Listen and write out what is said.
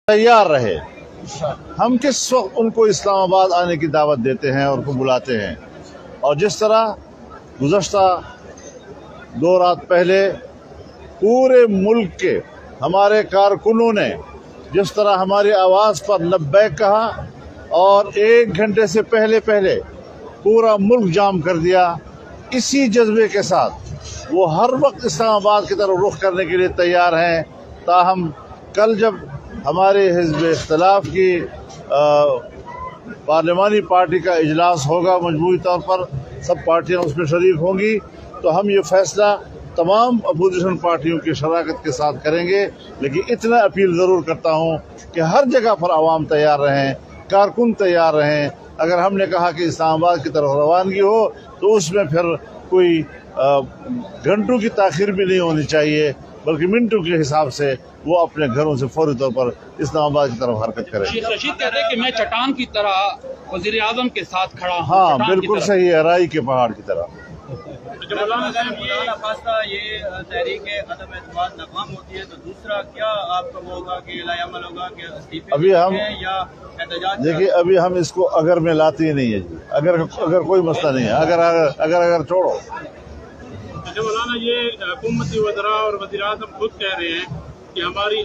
तैयार रहे। हम किस वक्त उनको इस्लामाबाद आने की दावत देते हैं और उनको बुलाते हैं, और जिस तरह गुज़श्ता 2 रात पहले पूरे मुल्क के हमारे कारकुनों ने जिस तरह हमारी आवाज़ पर लब्बैक कहा और 1 घंटे से पहले पूरा मुल्क जाम कर दिया, इसी जज्बे के साथ वो हर वक्त इस्लामाबाद की तरफ रुख करने के लिए तैयार हैं। ताहम कल जब हमारे हिज़्ब इख्तिलाफ की पार्लिमानी पार्टी का इजलास होगा, मजमूई तौर पर सब पार्टियां उसमें शरीक होंगी, तो हम ये फैसला तमाम अपोजिशन पार्टियों की शराकत के साथ करेंगे। लेकिन इतना अपील ज़रूर करता हूँ कि हर जगह पर आवाम तैयार रहें, कारकुन तैयार रहें। अगर हमने कहा कि इस्लामाबाद की तरफ रवानगी हो तो उसमें फिर कोई घंटों की ताख़ीर भी नहीं होनी चाहिए, बल्कि मिनटों के हिसाब से वो अपने घरों से फौरी तौर पर इस्लामाबाद की तरफ हरकत करें। शेख रशीद कहते हैं कि मैं चट्टान की तरह वज़ीर आज़म के साथ खड़ा हूँ। हाँ, बिल्कुल सही है, राई के पहाड़ की तरह। ये तहरीक अदम एतमाद नाकाम होती है तो दूसरा क्या आपका वो होगा कि लायामल होगा कि इस्तीफे अभी हम या एहतजाज? देखिए, अभी हम इसको अगर में लाते ही नहीं है जी। अगर कोई मसला नहीं है, अगर छोड़ो। अच्छा मौलाना, ये हुकूमती वज़रा और वज़ीर आज़म खुद कह रहे हैं कि हमारी